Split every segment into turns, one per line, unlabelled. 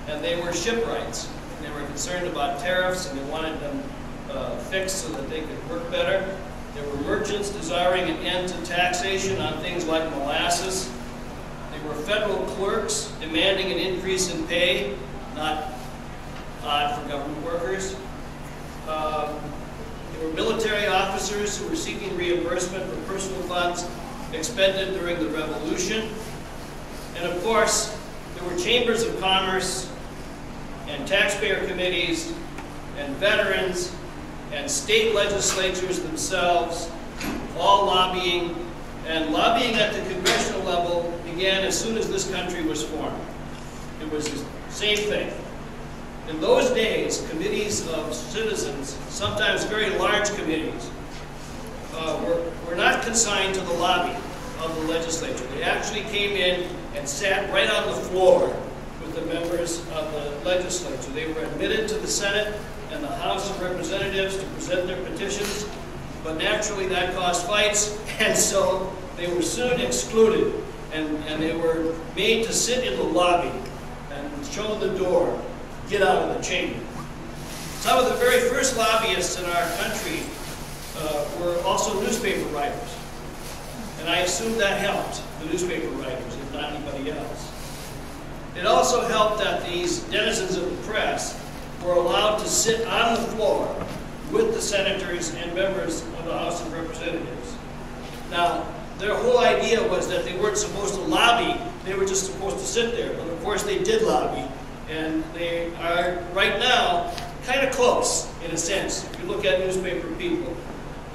and they were shipwrights. They were concerned about tariffs, and they wanted them fixed so that they could work better. There were merchants desiring an end to taxation on things like molasses. There were federal clerks demanding an increase in pay, not odd for government workers. There were military officers who were seeking reimbursement for personal funds expended during the Revolution. And of course, there were chambers of commerce and taxpayer committees and veterans and state legislatures themselves, all lobbying. And lobbying at the congressional level began as soon as this country was formed. It was the same thing. In those days, committees of citizens, sometimes very large committees, were not consigned to the lobby of the legislature. They actually came in and sat right on the floor with the members of the legislature. They were admitted to the Senate and the House of Representatives to present their petitions, but naturally that caused fights, and so they were soon excluded, and they were made to sit in the lobby and shown the door, get out of the chamber. Some of the very first lobbyists in our country were also newspaper writers, and I assume that helped the newspaper writers, if not anybody else. It also helped that these denizens of the press were allowed to sit on the floor with the senators and members of the House of Representatives. Now, their whole idea was that they weren't supposed to lobby, they were just supposed to sit there. But of course they did lobby, and they are, right now, kind of close, in a sense, if you look at newspaper people.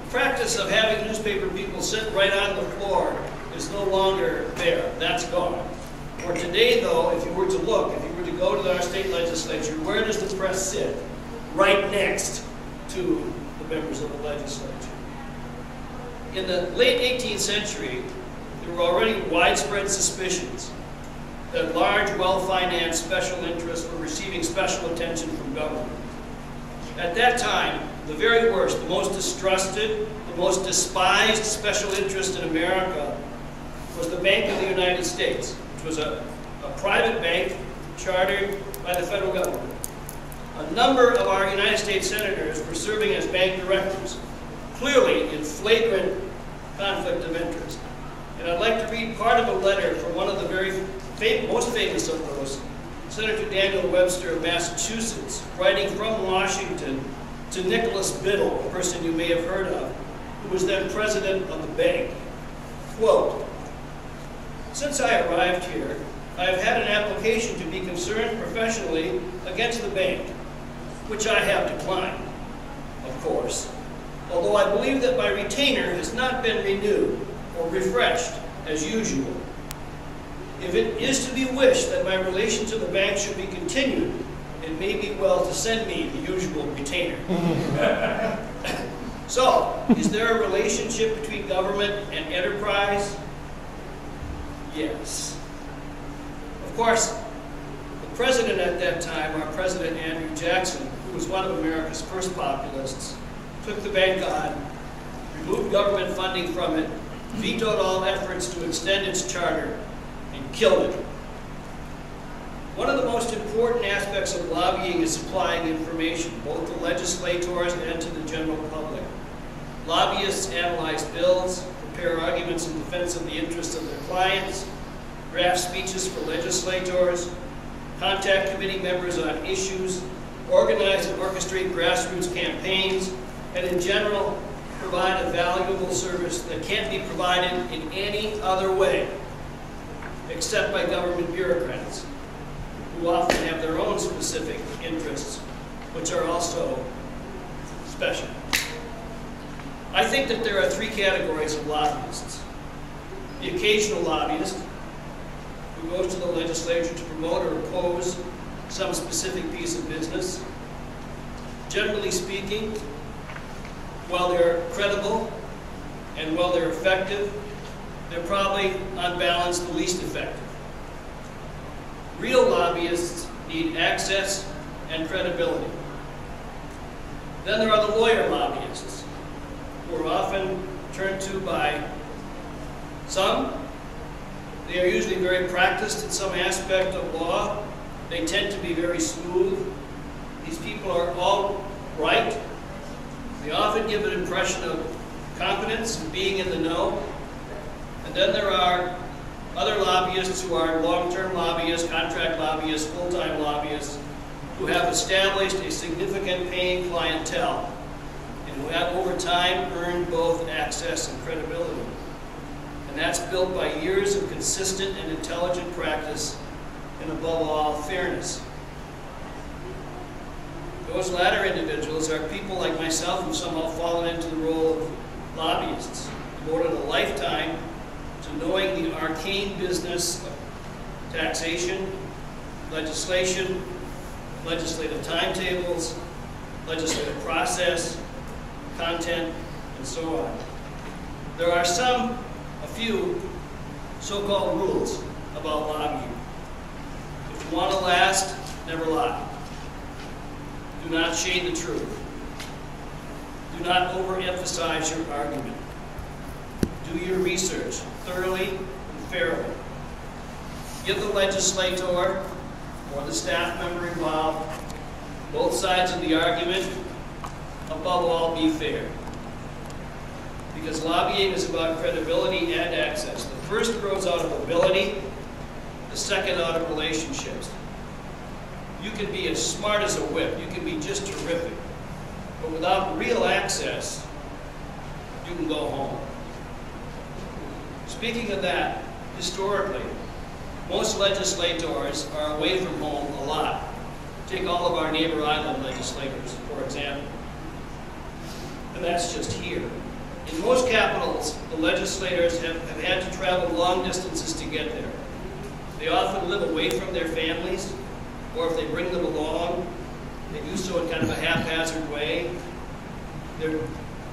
The practice of having newspaper people sit right on the floor is no longer there. That's gone. For today, though, if you were to look, if you were to go to our state legislature, where does the press sit? Right next to the members of the legislature. In the late 18th century, there were already widespread suspicions that large, well-financed special interests were receiving special attention from government. At that time, the very worst, the most distrusted, the most despised special interest in America was the Bank of the United States, which was a private bank chartered by the federal government. A number of our United States senators were serving as bank directors, clearly in flagrant conflict of interest. And I'd like to read part of a letter from one of the very most famous of those, Senator Daniel Webster of Massachusetts, writing from Washington to Nicholas Biddle, a person you may have heard of, who was then president of the bank. Quote, "Since I arrived here, I have had an application to be concerned professionally against the bank, which I have declined, of course, although I believe that my retainer has not been renewed or refreshed as usual. If it is to be wished that my relation to the bank should be continued, it may be well to send me the usual retainer." So, is there a relationship between government and enterprise? Yes. Of course, the president at that time, our President Andrew Jackson, who was one of America's first populists, took the bank on, removed government funding from it, vetoed all efforts to extend its charter, and killed it. One of the most important aspects of lobbying is supplying information, both to legislators and to the general public. Lobbyists analyze bills, prepare arguments in defense of the interests of their clients, draft speeches for legislators, contact committee members on issues, organize and orchestrate grassroots campaigns, and in general, provide a valuable service that can't be provided in any other way except by government bureaucrats, who often have their own specific interests, which are also special. I think that there are three categories of lobbyists. The occasional lobbyist, who goes to the legislature to promote or oppose some specific piece of business. Generally speaking, while they're credible and while they're effective, they're probably, on balance, the least effective. Real lobbyists need access and credibility. Then there are the lawyer lobbyists, who are often turned to by some. They are usually very practiced in some aspect of law, They tend to be very smooth. These people are all right. They often give an impression of competence and being in the know. And then there are other lobbyists who are long-term lobbyists, contract lobbyists, full-time lobbyists, who have established a significant paying clientele and who have over time earned both access and credibility. And that's built by years of consistent and intelligent practice and above all, fairness. Those latter individuals are people like myself who've somehow fallen into the role of lobbyists, devoted a lifetime to knowing the arcane business of taxation, legislation, legislative timetables, legislative process, content, and so on. There are a few so-called rules about lobbying. If you want to last, never lie. Do not shade the truth. Do not overemphasize your argument. Do your research thoroughly and fairly. Give the legislator or the staff member involved both sides of the argument. Above all, be fair. Because lobbying is about credibility and access. The first grows out of ability, the second out of relationships. You can be as smart as a whip, you can be just terrific, but without real access, you can go home. Speaking of that, historically, most legislators are away from home a lot. Take all of our neighbor island legislators, for example. And that's just here. In most capitals, the legislators have had to travel long distances to get there. They often live away from their families, or if they bring them along, they do so in kind of a haphazard way. They're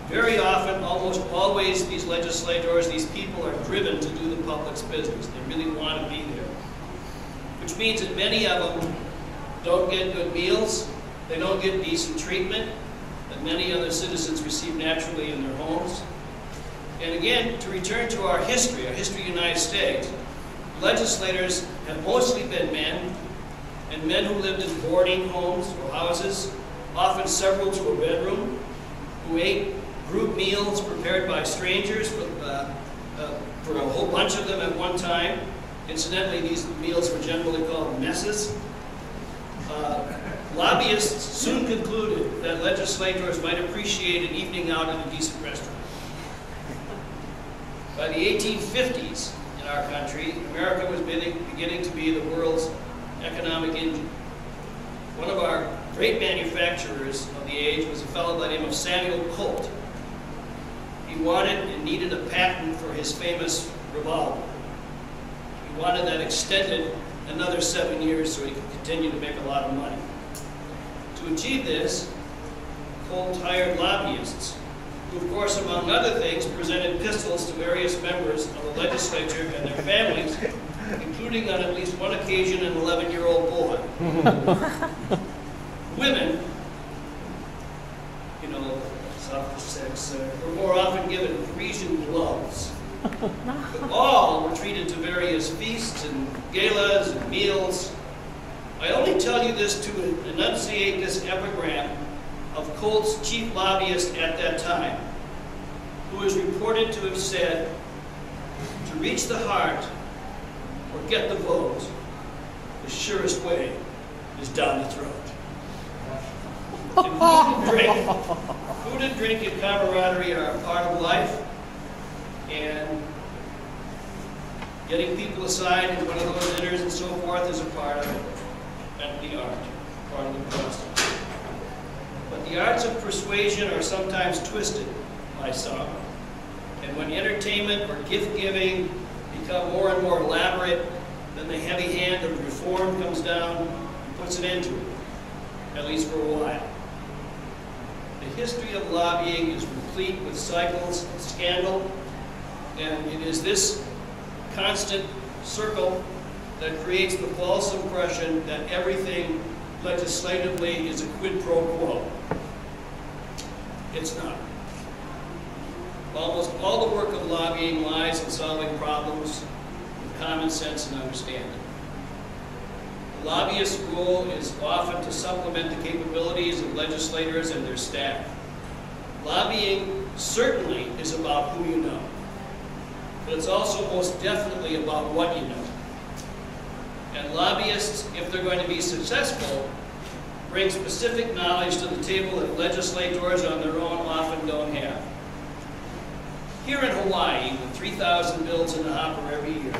very often, almost always, these legislators, these people are driven to do the public's business. They really want to be there. Which means that many of them don't get good meals, they don't get decent treatment that many other citizens receive naturally in their homes. And again, to return to our history of the United States, legislators have mostly been men, and men who lived in boarding homes or houses, often several to a bedroom, who ate group meals prepared by strangers for a whole bunch of them at one time. Incidentally, these meals were generally called messes. Lobbyists soon concluded that legislators might appreciate an evening out in a decent restaurant. By the 1850s in our country, America was beginning to be the world's economic engine. One of our great manufacturers of the age was a fellow by the name of Samuel Colt. He wanted and needed a patent for his famous revolver. He wanted that extended another 7 years so he could continue to make a lot of money. To achieve this, Colt hired lobbyists, who of course, among other things, presented pistols to various members of the legislature and their families, including on at least one occasion an 11-year-old boy. Women, you know, soft sex, were more often given Parisian gloves. But all were treated to various feasts and galas and meals. I only tell you this to enunciate this epigram of Colt's chief lobbyist at that time, who is reported to have said, "To reach the heart or get the vote, the surest way is down the throat." Food and drink and camaraderie are a part of life, and getting people aside in one of those dinners and so forth is a part of it, and the art, part of the process. But the arts of persuasion are sometimes twisted by some, and when entertainment or gift-giving become more and more elaborate, then the heavy hand of reform comes down and puts an end to it, at least for a while. The history of lobbying is replete with cycles of scandal, and it is this constant circle that creates the false impression that everything legislatively is a quid pro quo. It's not. Almost all the work of lobbying lies in solving problems with common sense and understanding. The lobbyist's role is often to supplement the capabilities of legislators and their staff. Lobbying certainly is about who you know, but it's also most definitely about what you know. And lobbyists, if they're going to be successful, bring specific knowledge to the table that legislators on their own often don't have. Here in Hawaii, with 3,000 bills in the hopper every year,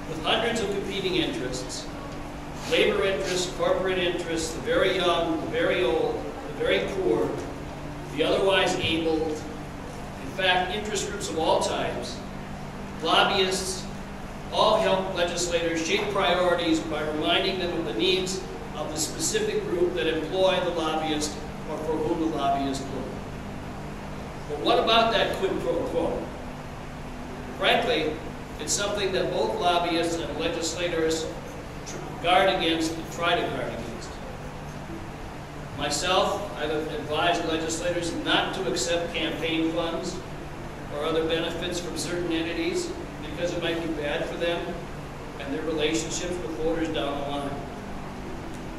with hundreds of competing interests, labor interests, corporate interests, the very young, the very old, the very poor, the otherwise able, in fact, interest groups of all types, lobbyists, all help legislators shape priorities by reminding them of the needs of the specific group that employ the lobbyist or for whom the lobbyist works. But what about that quid pro quo? Frankly, it's something that both lobbyists and legislators guard against and try to guard against. Myself, I've advised legislators not to accept campaign funds or other benefits from certain entities because it might be bad for them and their relationships with voters down the line.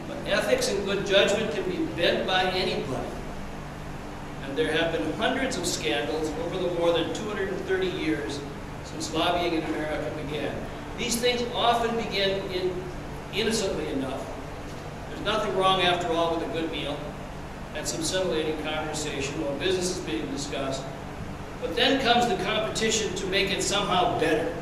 But ethics and good judgment can be bent by anybody. And there have been hundreds of scandals over the more than 230 years since lobbying in America began. These things often begin innocently enough. There's nothing wrong, after all, with a good meal and some scintillating conversation while business is being discussed. But then comes the competition to make it somehow better.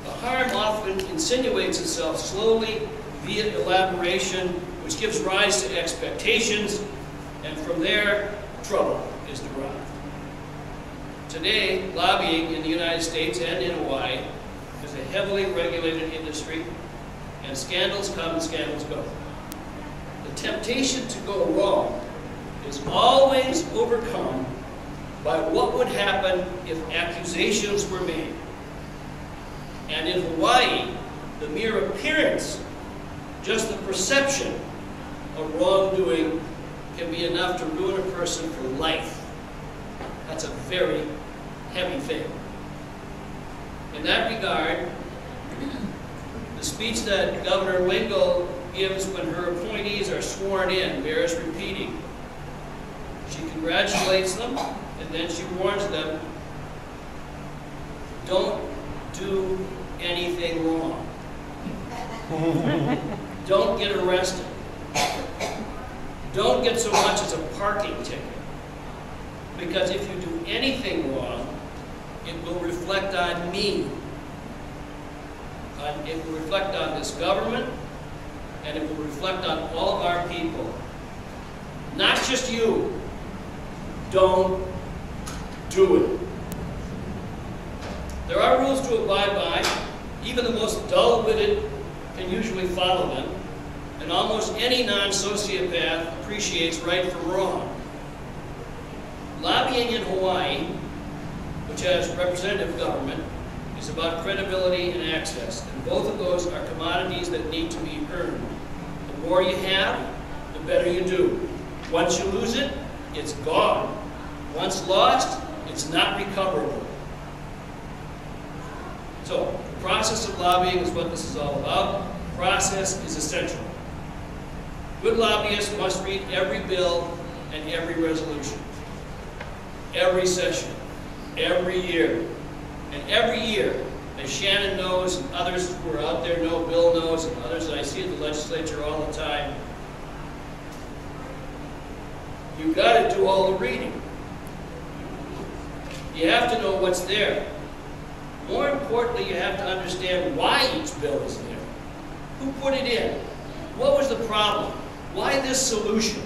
The harm often insinuates itself slowly via elaboration, which gives rise to expectations, and from there, trouble is derived. Today, lobbying in the United States and in Hawaii is a heavily regulated industry, and scandals come and scandals go. The temptation to go wrong is always overcome by what would happen if accusations were made. And in Hawaii, the mere appearance, just the perception of wrongdoing can be enough to ruin a person for life. That's a very heavy thing. In that regard, the speech that Governor Lingle gives when her appointees are sworn in bears repeating. She congratulates them, and then she warns them, don't do anything wrong. Don't get arrested. Don't get so much as a parking ticket. Because if you do anything wrong, it will reflect on me. It will reflect on this government, and it will reflect on all of our people. Not just you. Don't do it. There are rules to abide by. Even the most dull-witted can usually follow them. And almost any non-sociopath appreciates right from wrong. Lobbying in Hawaii, which has representative government, is about credibility and access. And both of those are commodities that need to be earned. The more you have, the better you do. Once you lose it, it's gone. Once lost, it's not recoverable. So, the process of lobbying is what this is all about. Process is essential. Good lobbyists must read every bill and every resolution, every session, every year. And every year, as Shannon knows and others who are out there know, Bill knows, and others that I see in the legislature all the time, you've got to do all the reading. You have to know what's there. More importantly, you have to understand why each bill is there. Who put it in? What was the problem? Why this solution?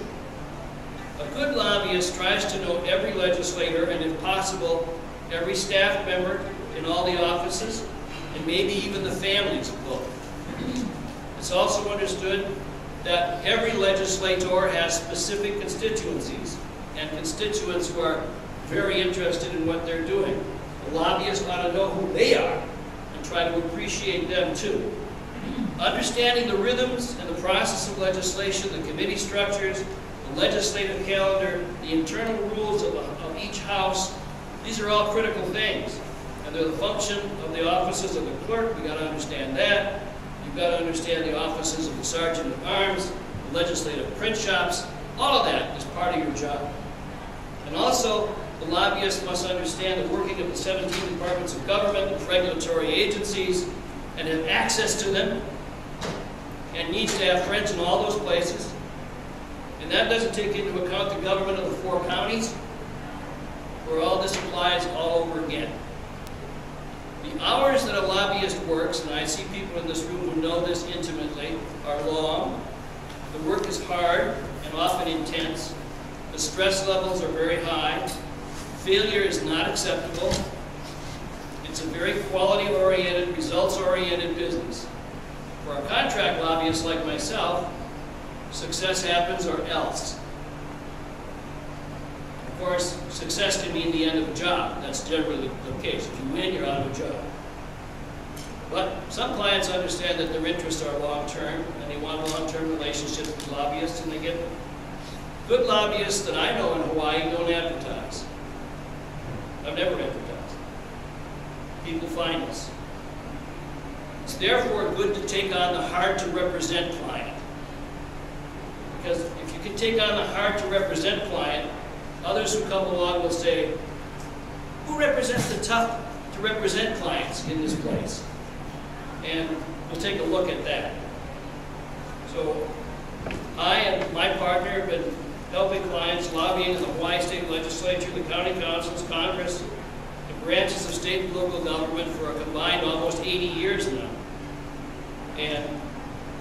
A good lobbyist tries to know every legislator and, if possible, every staff member in all the offices, and maybe even the families of both. It's also understood that every legislator has specific constituencies and constituents who are very interested in what they're doing. The lobbyist ought to know who they are and try to appreciate them too. Understanding the rhythms and the process of legislation, the committee structures, the legislative calendar, the internal rules of each house, these are all critical things. And they're the function of the offices of the clerk. We've got to understand that. You've You've got to understand the offices of the Sergeant at Arms, the legislative print shops. All of that is part of your job. And also, the lobbyist must understand the working of the 17 departments of government and regulatory agencies and have access to them and needs to have friends in all those places. And that doesn't take into account the government of the 4 counties, where all this applies all over again. The hours that a lobbyist works, and I see people in this room who know this intimately, are long. The work is hard and often intense. The stress levels are very high. Failure is not acceptable. It's a very quality-oriented, results-oriented business. For a contract lobbyist like myself, success happens or else. Of course, success can mean the end of a job. That's generally the case. If you win, you're out of a job. But some clients understand that their interests are long-term, and they want long-term relationships with lobbyists, and they get them. Good lobbyists that I know in Hawaii don't advertise. I've never advertised. People find us. It's therefore good to take on the hard-to-represent client. Because if you can take on the hard-to-represent client, others who come along will say, who represents the tough-to-represent clients in this place? And we'll take a look at that. So I and my partner have been helping clients lobbying in the Hawaii State Legislature, the County Councils, Congress, the branches of state and local government for a combined almost 80 years now. And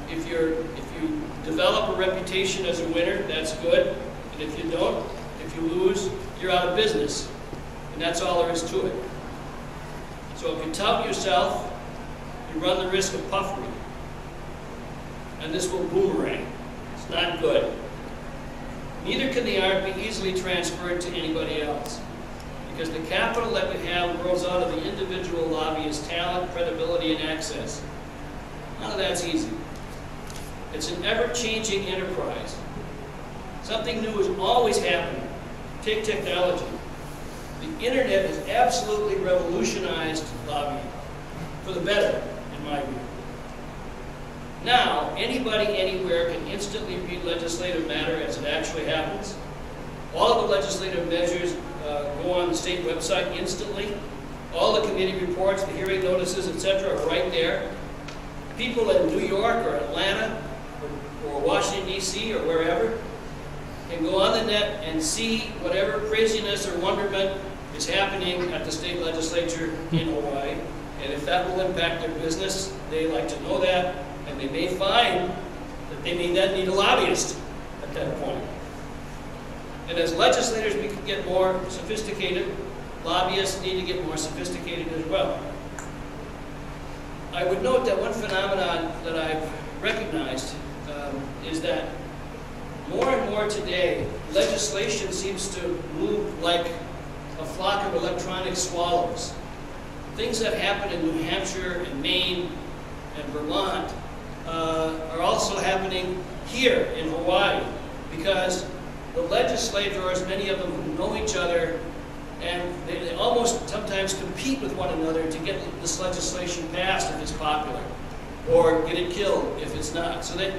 if you develop a reputation as a winner, that's good. And if you don't, if you lose, you're out of business. And that's all there is to it. So if you tout yourself, you run the risk of puffery. And this will boomerang. It's not good. Neither can the art be easily transferred to anybody else, because the capital that we have grows out of the individual lobbyist's talent, credibility, and access. None of that's easy. It's an ever-changing enterprise. Something new is always happening. Take technology. The internet has absolutely revolutionized lobbying, for the better, in my view. Now, anybody, anywhere can instantly read legislative matter as it actually happens. All of the legislative measures go on the state website instantly. All the committee reports, the hearing notices, etc. are right there. People in New York or Atlanta or Washington, D.C. or wherever can go on the net and see whatever craziness or wonderment is happening at the state legislature in Hawaii. And if that will impact their business, they like to know that. And they may find that they may then need a lobbyist at that point. And as legislators we can get more sophisticated, lobbyists need to get more sophisticated as well. I would note that one phenomenon that I've recognized is that more and more today, legislation seems to move like a flock of electronic swallows. Things that happen in New Hampshire and Maine and Vermont are also happening here in Hawaii, because the legislators, many of them who know each other, and they almost sometimes compete with one another to get this legislation passed if it's popular, or get it killed if it's not. So it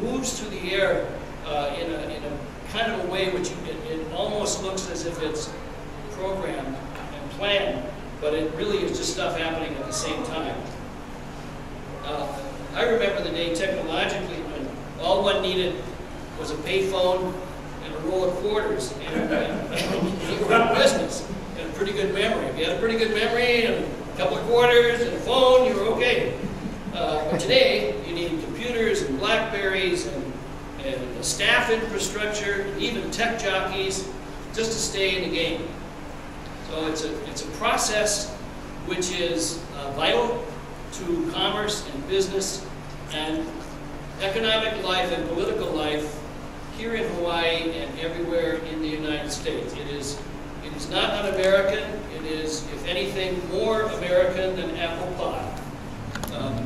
moves through the air in a kind of a way which it almost looks as if it's programmed and planned, but it really is just stuff happening at the same time. I remember the day technologically when all one needed was a payphone and a roll of quarters, and you were in business. You had a pretty good memory. If you had a pretty good memory and a couple of quarters and a phone, you were okay. But today, you need computers and Blackberries and a staff infrastructure, and even tech jockeys, just to stay in the game. So it's a process which is vital to commerce and business and economic life and political life here in Hawaii and everywhere in the United States. It is not un-American. It is, if anything, more American than apple pie,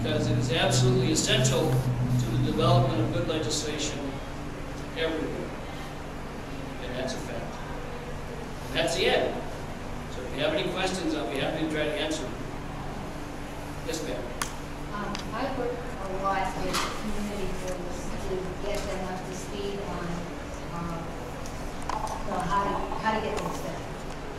because it is absolutely essential to the development of good legislation everywhere. And that's a fact. And that's the end. So if you have any questions, I'll be happy to try to answer them. Yes, ma'am.
I work a lot with community groups to get them up to speed on how to get things done.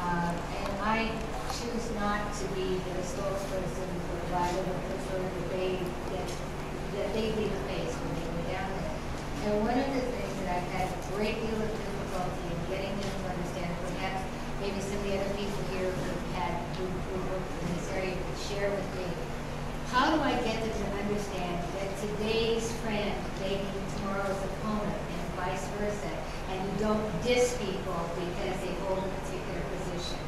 And I choose not to be the spokesperson for why I would prefer that they be the face when they go down there. And one of the things that I've had a great deal of difficulty in getting them to understand, perhaps maybe some of the other people here who work in this area could share with me, how do I get them to understand that today's friend may be tomorrow's opponent and vice versa, and you don't diss people because they hold a particular position?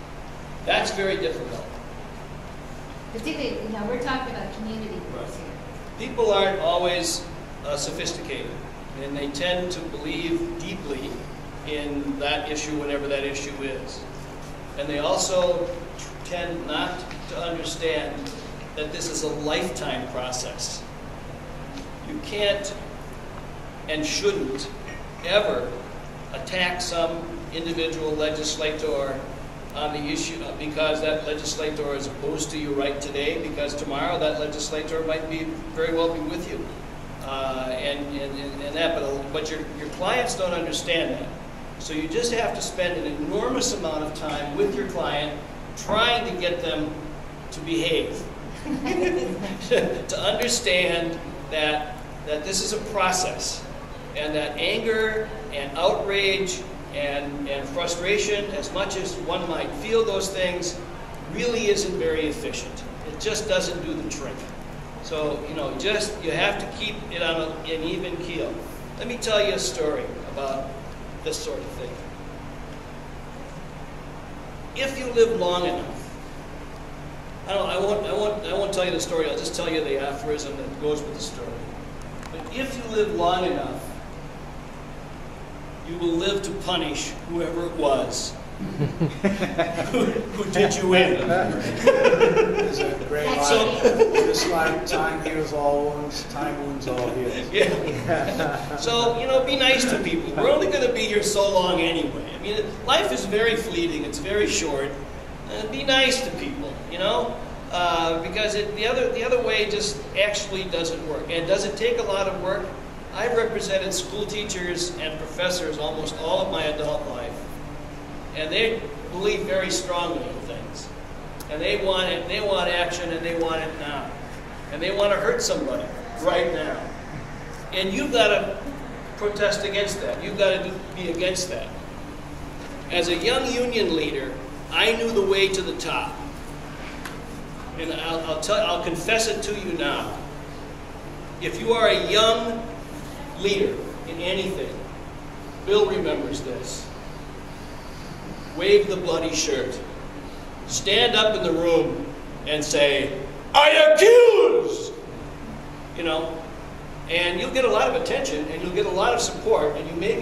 That's very difficult.
Particularly, we're talking about community groups here.
People aren't always sophisticated, and they tend to believe deeply in that issue, whatever that issue is. And they also tend not to understand that this is a lifetime process. You can't and shouldn't ever attack some individual legislator on the issue because that legislator is opposed to you right today, because tomorrow that legislator might very well be with you. But your clients don't understand that. So you just have to spend an enormous amount of time with your client trying to get them to behave. To understand that this is a process, and that anger and outrage and frustration, as much as one might feel those things, really isn't very efficient. It just doesn't do the trick. So, you have to keep it on an even keel. Let me tell you a story about this sort of thing. If you live long enough, I won't tell you the story, I'll just tell you the aphorism that goes with the story. But if you live long enough, you will live to punish whoever it was who did you in.
There's a great line. This lifetime heals all wounds, time wounds all heals.
Yeah. So, be nice to people. We're only going to be here so long anyway. I mean, life is very fleeting. It's very short. Be nice to people, because the other way just actually doesn't work. And does it take a lot of work? I've represented school teachers and professors almost all of my adult life, and they believe very strongly in things, and they want it. They want action, and they want it now, and they want to hurt somebody right now. And you've got to protest against that. You've got to be against that. As a young union leader, I knew the way to the top, and I'll confess it to you now. If you are a young leader in anything, Bill remembers this. Wave the bloody shirt. Stand up in the room and say, "I accuse!" And you'll get a lot of attention, and you'll get a lot of support, and you may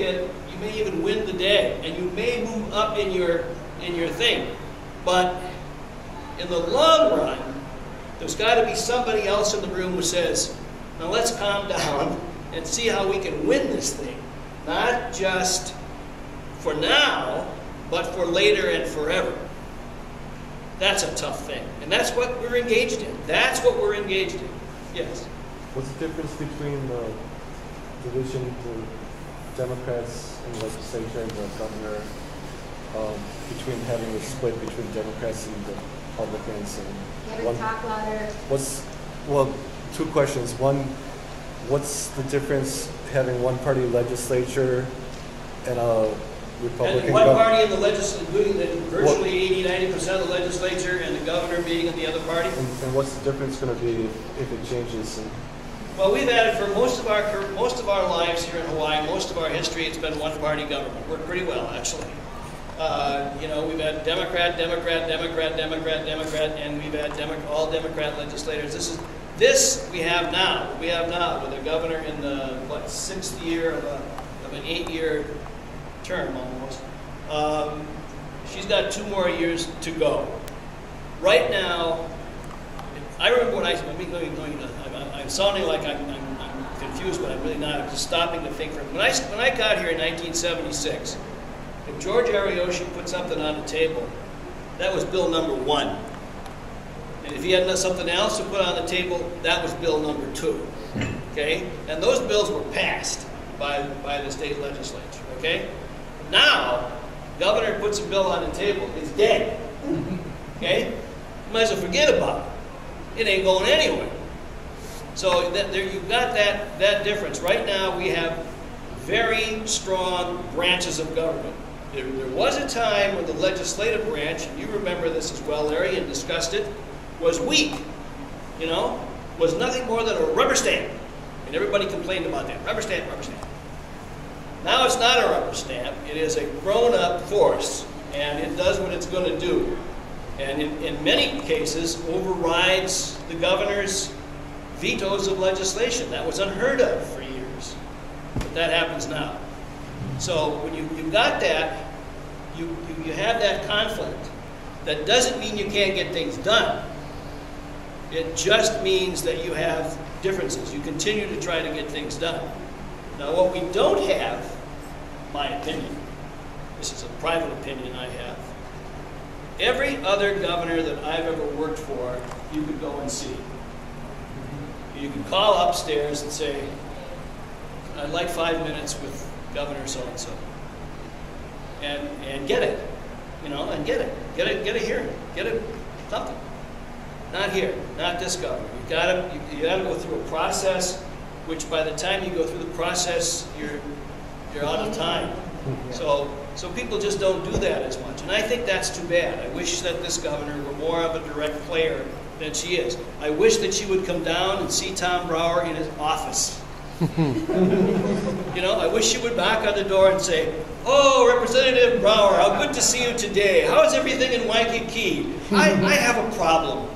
even win the day, and you may move up in your thing. But in the long run, there's got to be somebody else in the room who says, "Now let's calm down and see how we can win this thing. Not just for now, but for later and forever." That's a tough thing. And that's what we're engaged in. That's what we're engaged in. Yes?
What's the difference between the division, the Democrats in the legislature and the governor, between having a split between Democrats and the Republicans? And
Talk louder.
Two questions. One, what's the difference having one party legislature and a Republican
and one party in the legislature, including virtually 80–90% of the legislature, and the governor being in the other party?
And what's the difference going to be if it changes?
Well, we've had it for most of our lives here in Hawaii. Most of our history, it's been one-party government. Worked pretty well, actually. We've had Democrat, Democrat, Democrat, Democrat, Democrat, and we've had all Democrat legislators. This we have now. We have now with a governor in the 6th year of an 8-year term almost. She's got 2 more years to go. Right now, I remember when I'm sounding like I'm confused, but I'm really not. I'm just stopping to think for a minute. When I got here in 1976, if George Ariyoshi put something on the table, that was bill number 1. And if he had something else to put on the table, that was bill number 2. Okay? And those bills were passed by the state legislature. Okay? Now, governor puts a bill on the table, it's dead. Okay? You might as well forget about it. It ain't going anywhere. So you've got that difference. Right now, we have very strong branches of government. There was a time when the legislative branch, and you remember this as well, Larry, and discussed it, was weak. You know, was nothing more than a rubber stamp. And everybody complained about that. Rubber stamp, rubber stamp. Now it's not a rubber stamp. It is a grown-up force, and it does what it's going to do. And in many cases, overrides the governor's vetoes of legislation. That was unheard of for years. But that happens now. So when you've got that, you have that conflict. That doesn't mean you can't get things done. It just means that you have differences. You continue to try to get things done. Now what we don't have, my opinion, this is a private opinion I have, every other governor that I've ever worked for, you could go and see. You can call upstairs and say, I'd like 5 minutes with Governor so-and-so. And get it. You know, and get it. Get a hearing. Get it, something. Not here. Not this governor. You gotta go through a process, which by the time you go through the process, you're out of time. So people just don't do that as much. And I think that's too bad. I wish that this governor were more of a direct player than she is. I wish that she would come down and see Tom Brower in his office. You know, I wish she would knock on the door and say, "Oh, Representative Brower, how good to see you today. How's everything in Waikiki? I have a problem."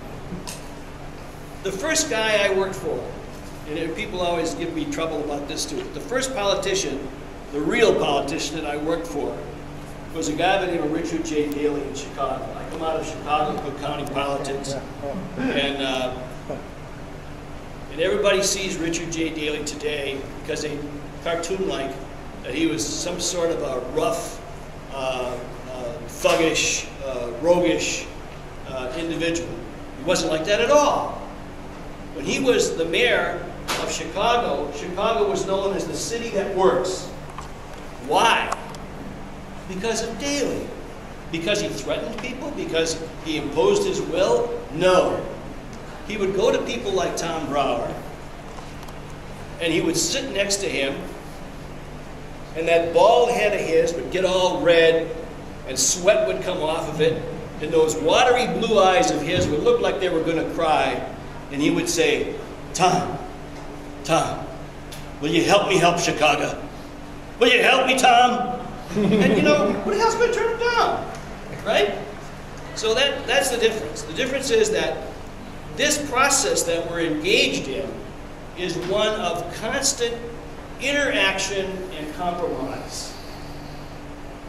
The first guy I worked for, and people always give me trouble about this too, the first politician, the real politician that I worked for, was a guy by the name of Richard J. Daley in Chicago. I come out of Chicago, Cook County politics, and everybody sees Richard J. Daley today because they cartoon-like that he was some sort of a rough, thuggish, roguish individual. He wasn't like that at all. When he was the mayor of Chicago, Chicago was known as the city that works. Why? Because of Daley. Because he threatened people? Because he imposed his will? No. He would go to people like Tom Brower, and he would sit next to him, and that bald head of his would get all red, and sweat would come off of it, and those watery blue eyes of his would look like they were going to cry, and he would say, Tom, will you help me help Chicago? Will you help me, Tom? And you know, what the hell's going to turn him down? Right? So that's the difference. The difference is that this process that we're engaged in is one of constant interaction and compromise.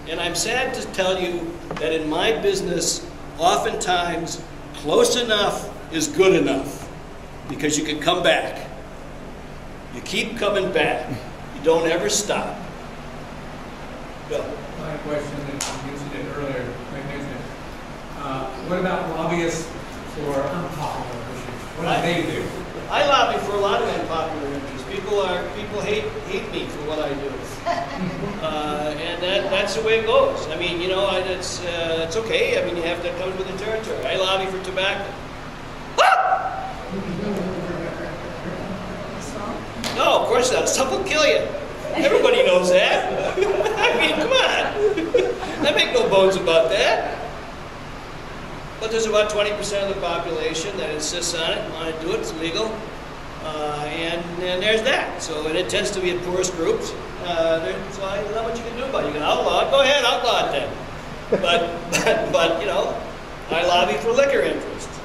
And I'm sad to tell you that in my business, oftentimes, close enough is good enough. Because you can come back. You keep coming back. You don't ever stop. Go.
My question, and you mentioned it earlier, what about lobbyists for unpopular issues? What do they do?
I lobby for a lot of unpopular interests. People hate me for what I do, and that's the way it goes. I mean, you know, it's okay. I mean, you have to come with the territory. I lobby for tobacco. No, of course not. Stuff will kill you. Everybody knows that. I mean, come on. I make no bones about that. But there's about 20% of the population that insists on it and want to do it. It's legal. And there's that. So, and it tends to be in poorest groups. So there's not much you can do about it. You can outlaw it. Go ahead, outlaw it then. But you know, I lobby for liquor interests.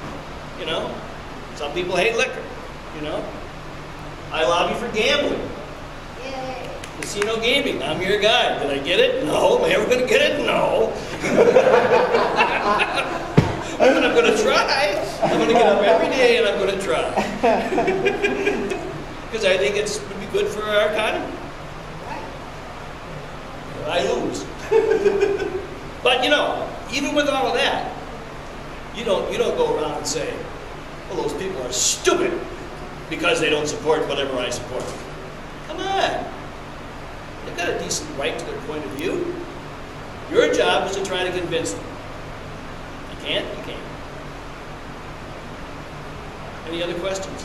You know, some people hate liquor. You know, I lobby for gambling.
Yay.
Casino gaming. I'm your guy. Did I get it? No. Am I ever going to get it? No. But I'm going to try. I'm going to get up every day and I'm going to try. Because I think it's would be good for our economy. I lose. But you know, even with all of that, you don't go around and say, well, those people are stupid because they don't support whatever I support. Come on. They've got a decent right to their point of view. Your job is to try to convince them. You can't? You can't. Any other questions?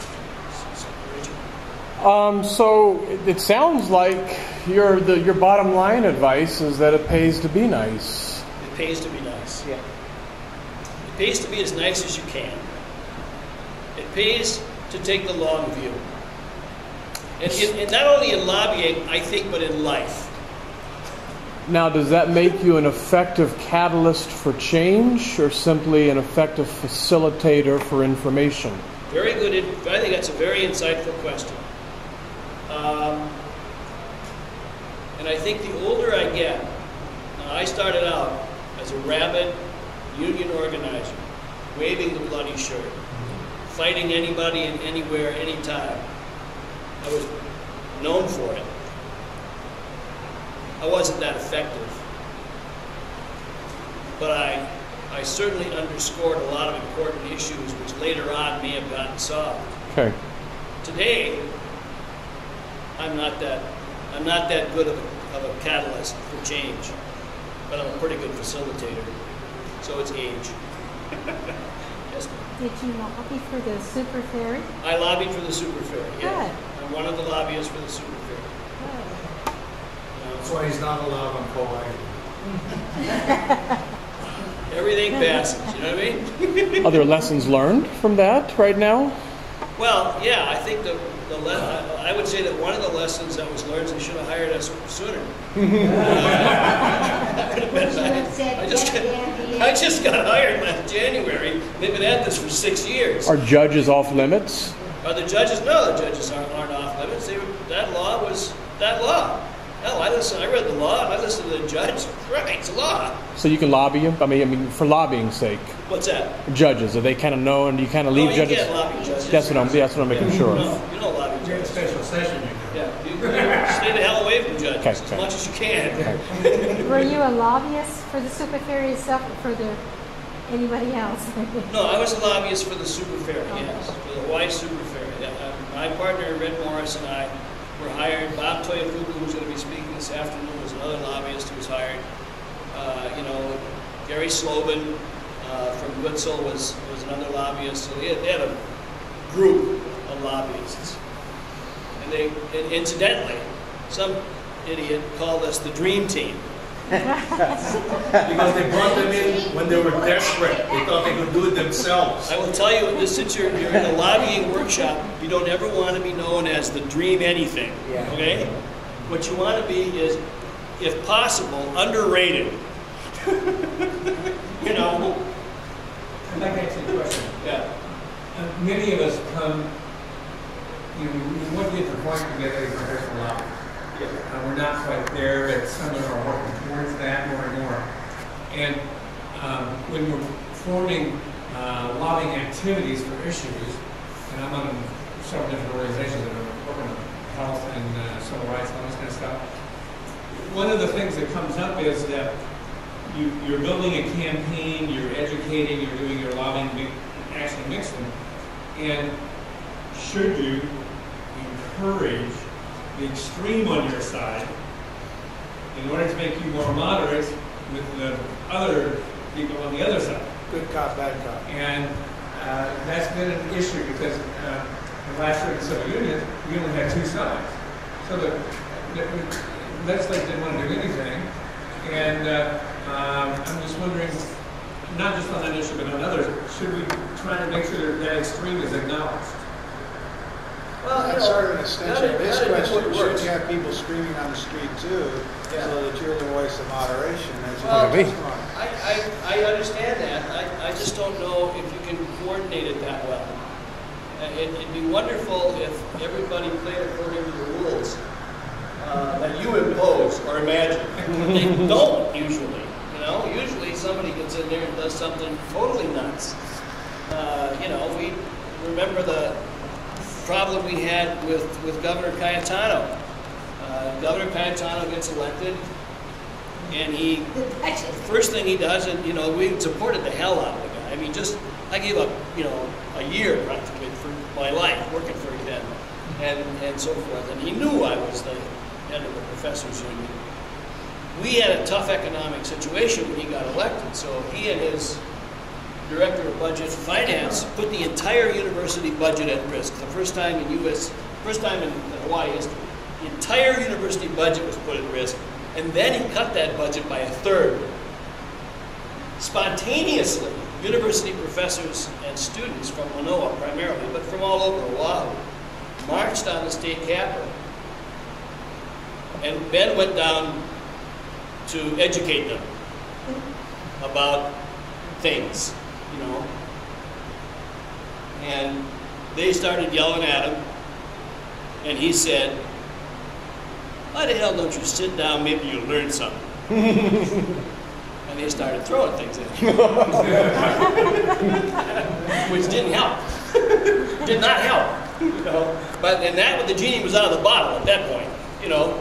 So it sounds like your bottom line advice is that it pays to be nice.
It pays to be nice.
Yeah.
It pays to be as nice as you can. It pays to take the long view. And not only in lobbying, I think, but in life.
Now, does that make you an effective catalyst for change or simply an effective facilitator for information?
Very good. I think that's a very insightful question. And I think the older I get, I started out as a rabid union organizer, waving the bloody shirt, fighting anybody and anywhere, anytime. I was known for it. I wasn't that effective. But I certainly underscored a lot of important issues which later on may have gotten solved.
Okay.
Today, I'm not that good of a catalyst for change, but I'm a pretty good facilitator. So it's age. Yes, ma'am.
Did you lobby for the super ferry?
I lobbied for the super ferry. Yeah.
Good.
I'm one of the lobbyists for the super ferry.
Good.
That's why he's not allowed on Kauai.
Everything passes, you know what I mean?
Are there lessons learned from that right now?
Well, yeah, I think I would say that one of the lessons that was learned is they should have hired us sooner. I just got hired last January. They've been at this for 6 years.
Are judges off limits?
Are the judges? No, the judges aren't off limits. That law was that law. No, I read the law. I listened to the judge. Right, it's a law.
So you can lobby them? I mean, for lobbying's sake.
What's that?
Judges, do they kind of know, and you kind of leave
No,
judges?
You can't lobby judges.
That's what I'm making sure of.
You don't lobby
You're in a
judges.
special session, you do.
Yeah, you stay the hell away from judges as
Okay.
much as you can.
Were you a lobbyist for the super ferry itself or for anybody else?
No, I was a lobbyist for the super ferry, yes, for the Hawaii super ferry. My partner, Red Morris, and I were hired. Bob Toyafuku, who's going to be speaking this afternoon, was another lobbyist who was hired. Gary Slobin from Goodsell was another lobbyist. So they had a group of lobbyists. And incidentally, some idiot called us the Dream Team.
Because they brought them in when they were desperate. They thought they could do it themselves.
I will tell you, since you're in a lobbying workshop, you don't ever want to be known as the Dream anything. Okay? What you want to be is, if possible, underrated. You know?
I'd like to ask you a question.
Yeah.
Many of us come, we want to get the point together in professional lobbying. We're not quite there, but some of us are working towards that more and more. And when we're forming lobbying activities for issues, and I'm on several different organizations that are working on health and civil rights and all this kind of stuff, one of the things that comes up is that you're building a campaign, you're educating, you're doing your lobbying, actually mixing, and should you encourage the extreme on your side in order to make you more moderate with the other people on the other side?
Good cop, bad cop.
And that's been an issue because the last year in the civil union, we only had two sides. So the legislature didn't want to do anything. And I'm just wondering, not just on that issue, but on others, should we try to make sure that extreme is acknowledged?
Well,
That's sort of an extension of this
gotta do what
question. Should
works.
you have people screaming on the street too,
Yeah.
so that you're the voice of moderation? That's
Well,
what it's on.
I understand that. I just don't know if you can coordinate it that well. It'd be wonderful if everybody played according to the rules that you impose or imagine. They don't usually. Usually somebody gets in there and does something totally nuts. We remember the problem we had with Governor Cayetano. Governor Cayetano gets elected, and the first thing he does, and we supported the hell out of the guy. I mean, just I gave up, you know, a year practically for my life working for him and so forth. And he knew I was the head of the professors union. We had a tough economic situation when he got elected, so he and his director of budget finance put the entire university budget at risk. The first time in Hawaii history, the entire university budget was put at risk, and then he cut that budget by a third. Spontaneously, university professors and students from Manoa primarily, but from all over Oahu, marched on the state capitol. And Ben went down to educate them about things, you know. And they started yelling at him, and he said, "Why the hell don't you sit down, maybe you'll learn something." And they started throwing things at him. Which didn't help. Did not help. You know? And the genie was out of the bottle at that point. You know,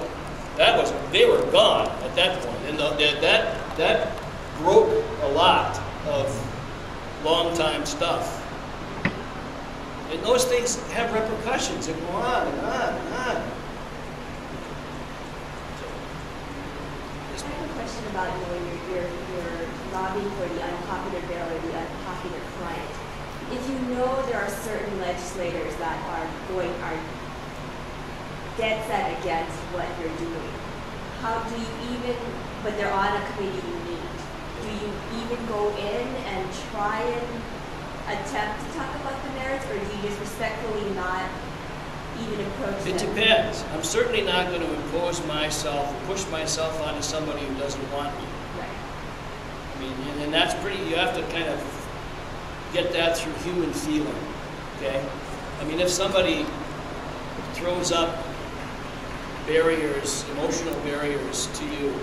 they were gone at that point. And that broke a lot of long-time stuff. And those things have repercussions that go on and on and on.
I have a question about your lobbying for the unpopular bill or the unpopular client. If you know there are certain legislators that are dead set against what you're doing, how do you even, but they're on a committee you meet, do you even go in and try and attempt to talk about the merits, or do you just respectfully not even approach them?
It depends. I'm certainly not going to impose myself or push myself onto somebody who doesn't want me.
Right.
I mean, and that's pretty, you have to kind of get that through human feeling, okay? I mean, if somebody throws up barriers, emotional barriers to you,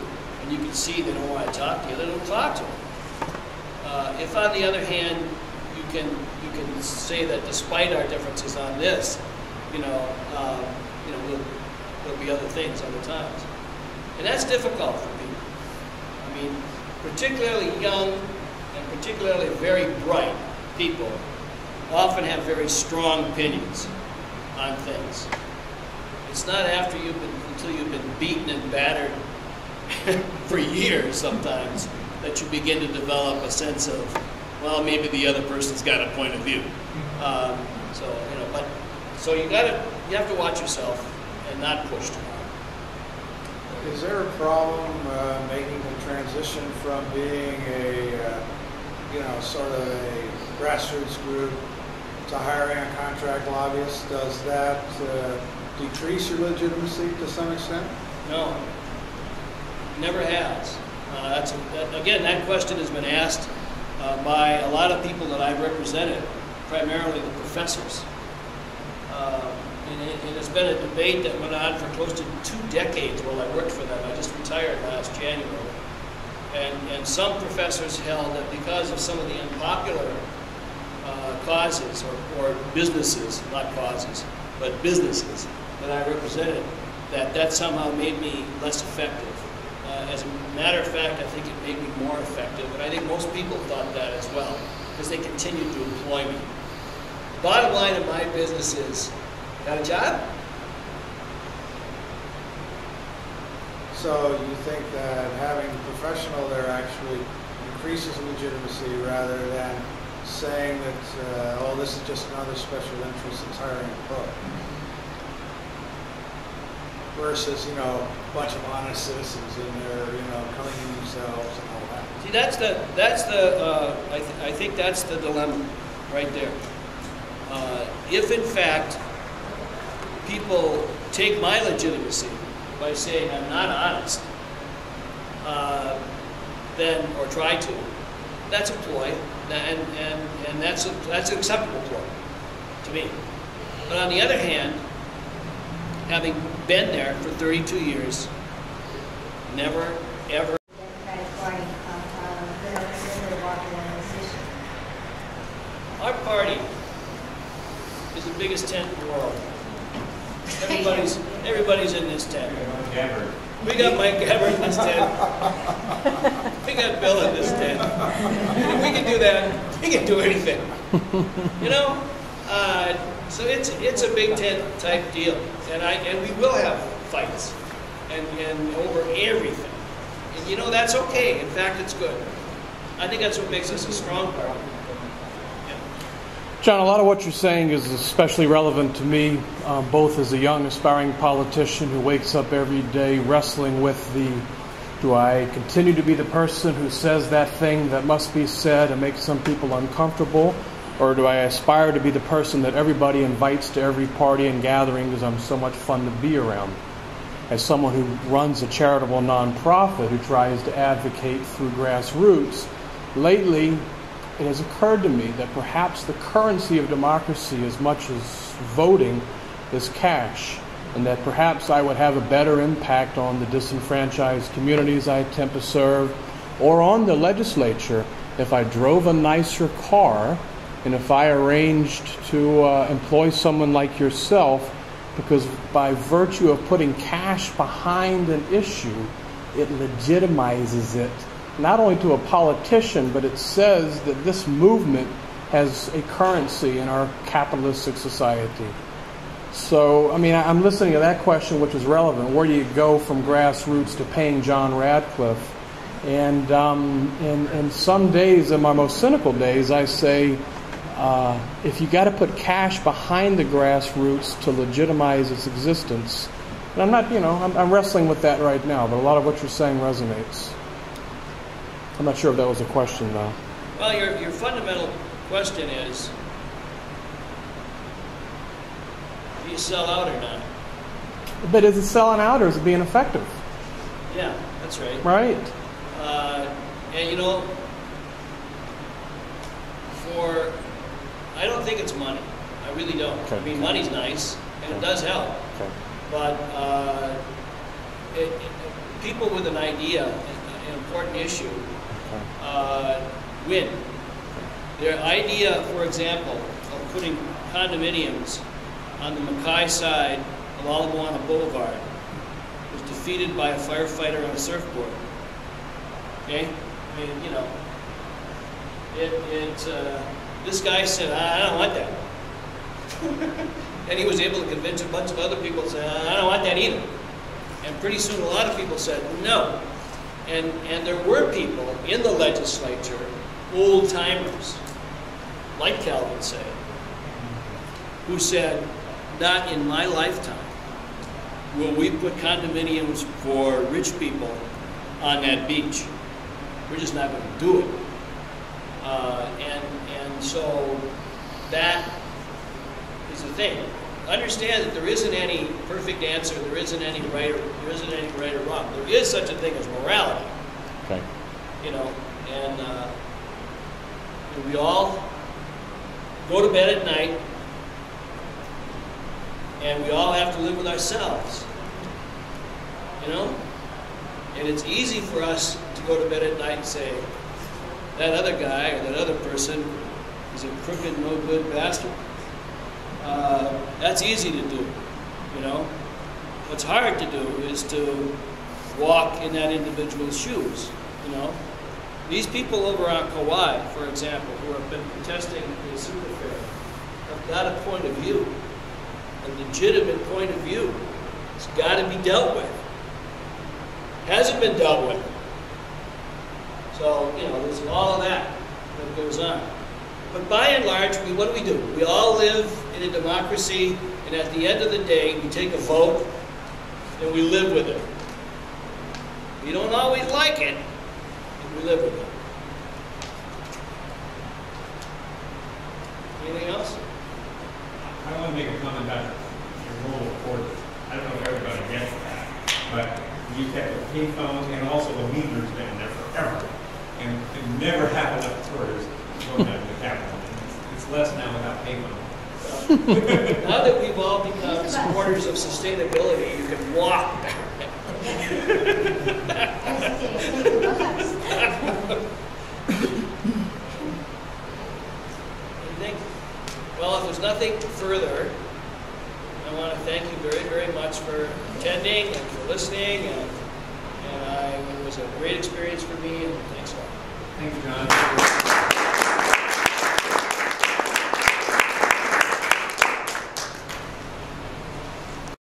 and you can see they don't want to talk to you, then don't talk to them. If, on the other hand, you can say that despite our differences on this, there'll be other things other times. And that's difficult for people. I mean, particularly young and particularly very bright people often have very strong opinions on things. It's not until you've been beaten and battered for years sometimes that you begin to develop a sense of, well, maybe the other person's got a point of view. So you have to watch yourself and not push too hard.
Is there a problem making the transition from being a, sort of a grassroots group to hiring a contract lobbyist? Does that decrease your legitimacy to some extent?
No, never has. Again, that question has been asked by a lot of people that I've represented, primarily the professors. And it's been a debate that went on for close to 2 decades while I worked for them. I just retired last January. And some professors held that because of some of the unpopular causes or businesses, not causes, but businesses that I represented, that somehow made me less effective. As a matter of fact, I think it made me more effective, and I think most people thought that as well, because they continued to employ me. Bottom line of my business is, got a job?
So you think that having a professional there actually increases legitimacy rather than saying that, oh, this is just another special interest that's hiring a pro? Versus, a bunch of honest citizens in there, cleaning themselves and all that.
See, I think that's the dilemma right there. If in fact people take my legitimacy by saying I'm not honest, then, or try to, that's a ploy, and that's an acceptable ploy to me. But on the other hand, having been there for 32 years, never, ever. Our party is the biggest tent in the world. Everybody's in this tent. We got Mike Gabbard in this tent. We got Bill in this tent. If we can do that, we can do anything. You know? So it's a big tent type deal. And we will have fights and over everything. And you know, that's okay. In fact, it's good. I think that's what makes us a strong party.
John, a lot of what you're saying is especially relevant to me, both as a young aspiring politician who wakes up every day wrestling with do I continue to be the person who says that thing that must be said and makes some people uncomfortable, or do I aspire to be the person that everybody invites to every party and gathering because I'm so much fun to be around? As someone who runs a charitable nonprofit who tries to advocate through grassroots, lately it has occurred to me that perhaps the currency of democracy, as much as voting, is cash, and that perhaps I would have a better impact on the disenfranchised communities I attempt to serve, or on the legislature, if I drove a nicer car and if I arranged to employ someone like yourself, because by virtue of putting cash behind an issue, it legitimizes it not only to a politician, but it says that this movement has a currency in our capitalistic society. So, I mean, I'm listening to that question, which is relevant. Where do you go from grassroots to paying John Radcliffe? And some days, in my most cynical days, I say, if you got to put cash behind the grassroots to legitimize its existence, and I'm not, I'm wrestling with that right now, but a lot of what you're saying resonates. I'm not sure if that was a question, though.
Well, your fundamental question is, do you sell out or not?
But is it selling out or is it being effective?
Yeah, that's right.
Right.
And I don't think it's money. I really don't.
Okay.
I mean, money's nice, and it does help.
Okay.
But people with an idea, an important issue, win. Their idea, for example, of putting condominiums on the Mackay side of Ala Moana Boulevard was defeated by a firefighter on a surfboard. Okay? I mean, this guy said, I don't want that. And he was able to convince a bunch of other people to say, I don't want that either. And pretty soon a lot of people said no. And there were people in the legislature, old timers, like Calvin said, who said, not in my lifetime will we put condominiums for rich people on that beach. We're just not going to do it. And so that is the thing. Understand that there isn't any perfect answer. There isn't any right or wrong. There is such a thing as morality.
Okay.
And we all go to bed at night, and we all have to live with ourselves. And it's easy for us to go to bed at night and say, that other guy or that other person is a crooked, no good bastard. That's easy to do, What's hard to do is to walk in that individual's shoes, These people over on Kauai, for example, who have been protesting the super fair, have got a point of view, a legitimate point of view. It's got to be dealt with. Hasn't been dealt with. So, there's all of that goes on. But by and large, what do? We all live in a democracy, and at the end of the day, we take a vote, and we live with it. We don't always like it, but we live with it. Anything else?
I want to make a comment about your role of orders. I don't know if everybody gets that, but you kept the payphones and also the meters down there forever. And it never had enough tourists going down to the Capitol. It's less now without payphones.
Now that we've all become supporters of sustainability, you can walk. Well, if there's nothing further, I want to thank you very, very much for attending and for listening, and it was a great experience for me, and thanks a lot.
Thank you, John.